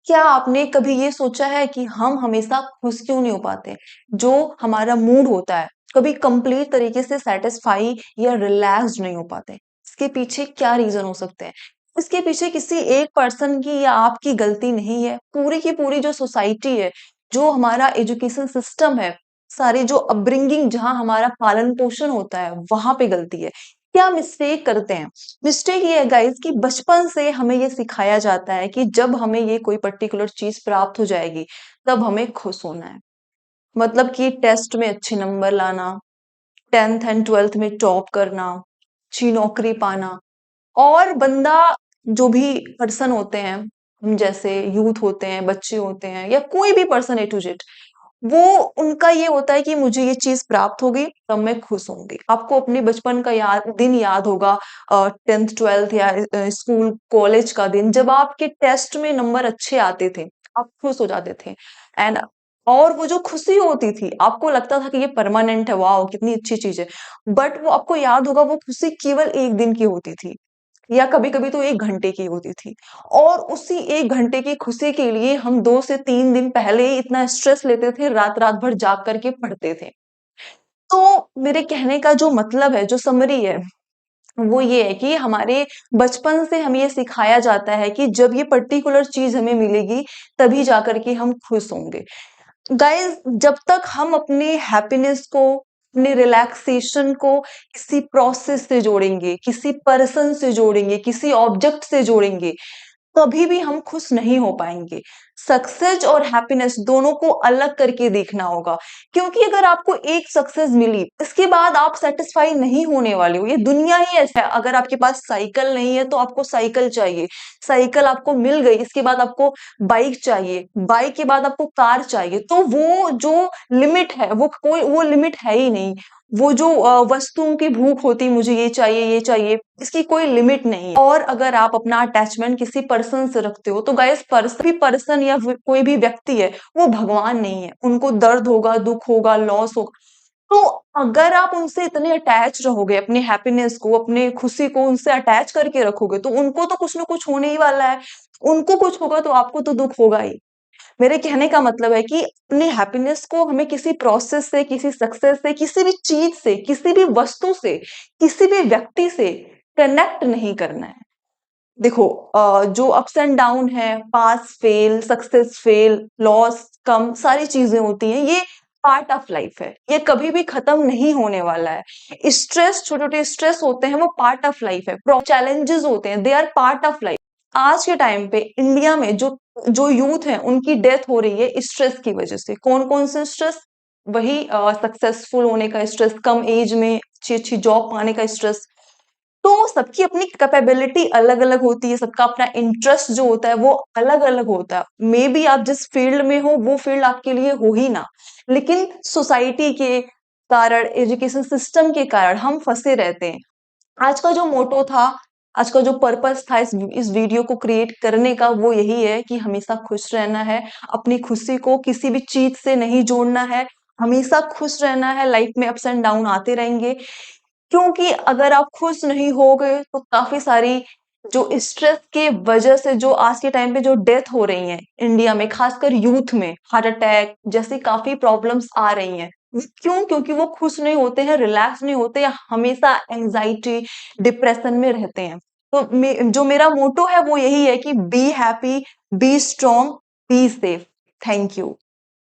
क्या आपने कभी ये सोचा है कि हम हमेशा खुश क्यों नहीं हो पाते? जो हमारा मूड होता है, कभी कंप्लीट तरीके से सैटिस्फाई या रिलैक्स्ड नहीं हो पाते। इसके पीछे क्या रीज़न हो सकते हैं? इसके पीछे किसी एक पर्सन की या आपकी गलती नहीं है, पूरी की पूरी जो सोसाइटी है, जो हमारा एजुकेशन सिस्टम है, सारी जो अपब्रिंगिंग जहाँ हमारा पालन-पोषण होता है, वहाँ पे गलती है। क्या मिस्टेक करते हैं? मिस्टेक ये है गाइस कि बचपन से हमें ये सिखाया जाता है कि जब हमें ये कोई पर्टिकुलर चीज प्राप्त हो जाएगी तब हमें खुश होना है। मतलब कि टेस्ट में अच्छे नंबर लाना, 10th एंड 12th में टॉप करना, अच्छी नौकरी पाना। और बंदा, जो भी पर्सन होते हैं, हम जैसे यूथ होते हैं, बच्चे होते हैं, या कोई भी पर्सन ए टू जेड, वो उनका ये होता है कि मुझे ये चीज प्राप्त हो गई तब मैं खुश होंगी। आपको अपने बचपन का दिन याद होगा, 10th 12th या स्कूल कॉलेज का दिन, जब आपके टेस्ट में नंबर अच्छे आते थे, आप खुश हो जाते थे। एंड और वो जो खुशी होती थी, आपको लगता था कि ये परमानेंट है, वाह कितनी अच्छी चीज है। बट वो आपको याद होगा, वो खुशी केवल एक दिन की होती थी, या कभी-कभी तो 1 घंटे की होती थी। और उसी 1 घंटे की खुशी के लिए हम 2 से 3 दिन पहले ही इतना स्ट्रेस लेते थे, रात-रात भर जाग कर के पढ़ते थे। तो मेरे कहने का जो मतलब है, जो समरी है, वो ये है कि हमारे बचपन से हमें ये सिखाया जाता है कि जब ये पर्टिकुलर चीज़ हमें मिलेगी, तभी जाकर के हम खुश होंगे। गाइस, जब तक हम अपने हैप्पीनेस को, अपने रिलैक्सेशन को किसी प्रोसेस से जोड़ेंगे, किसी पर्सन से जोड़ेंगे, किसी ऑब्जेक्ट से जोड़ेंगे, कभी भी हम खुश नहीं हो पाएंगे। सक्सेस और हैप्पीनेस दोनों को अलग करके देखना होगा, क्योंकि अगर आपको एक सक्सेस मिली, इसके बाद आप सेटिस्फाई नहीं होने वाले हो। ये दुनिया ही ऐसा है। अगर आपके पास साइकिल नहीं है तो आपको साइकिल चाहिए, साइकिल आपको मिल गई, इसके बाद आपको बाइक चाहिए, बाइक के बाद आपको कार चाहिए। तो वो जो लिमिट है, वो लिमिट है ही नहीं। वो जो वस्तुओं की भूख होती, मुझे ये चाहिए, इसकी कोई लिमिट नहीं है। और अगर आप अपना अटैचमेंट किसी पर्सन से रखते हो, तो गाइस, भी पर्सन या कोई भी व्यक्ति है, वो भगवान नहीं है। उनको दर्द होगा, दुख होगा, लॉस होगा। तो अगर आप उनसे इतने अटैच रहोगे, अपने हैप्पीनेस को, अपने खुशी को उनसे अटैच करके रखोगे, तो उनको तो कुछ ना कुछ होने ही वाला है। उनको कुछ होगा तो आपको तो दुख होगा ही। मेरे कहने का मतलब है कि अपने हैप्पीनेस को हमें किसी प्रोसेस से, किसी सक्सेस से, किसी भी चीज से, किसी भी वस्तु से, किसी भी व्यक्ति से कनेक्ट नहीं करना है। देखो, जो अप्स एंड डाउन है, pass fail, success fail, loss कम, सारी चीजें होती हैं, ये पार्ट ऑफ लाइफ है। ये कभी भी खत्म नहीं होने वाला है। स्ट्रेस, छोटे छोटे स्ट्रेस होते हैं, वो पार्ट ऑफ लाइफ है। चैलेंजेस होते हैं, they are part of life. आज के टाइम पे इंडिया में जो जो यूथ है, उनकी डेथ हो रही है स्ट्रेस की वजह से। कौन कौन से स्ट्रेस? वही सक्सेसफुल होने का स्ट्रेस, कम एज में अच्छी अच्छी जॉब पाने का स्ट्रेस। तो सबकी अपनी कैपेबिलिटी अलग-अलग होती है, सबका अपना इंटरेस्ट जो होता है वो अलग-अलग होता है। मे बी आप जिस फील्ड में हो, वो फील्ड आपके लिए हो ही ना, लेकिन सोसाइटी के कारण, एजुकेशन सिस्टम के कारण हम फँसे रहते हैं। आज का जो मोटो था, आज का जो पर्पस था इस वीडियो को क्रिएट करने का, वो यही है कि हमेशा खुश रहना है, अपनी खुशी को किसी भी चीज़ से नहीं जोड़ना है, हमेशा खुश रहना है। लाइफ में अप्स एंड डाउन आते रहेंगे, क्योंकि अगर आप खुश नहीं होगे तो काफ़ी सारी जो स्ट्रेस के वजह से जो आज के टाइम पे जो डेथ हो रही हैं इंडिया में, खासकर यूथ में, हार्ट अटैक जैसी काफ़ी प्रॉब्लम्स आ रही हैं। वो क्यों? क्योंकि वो खुश नहीं होते हैं, रिलैक्स नहीं होते, या हमेशा एंग्जायटी, डिप्रेशन में रहते हैं। तो जो मेरा मोटो है वो यही है कि be happy, B strong, be safe. Thank you.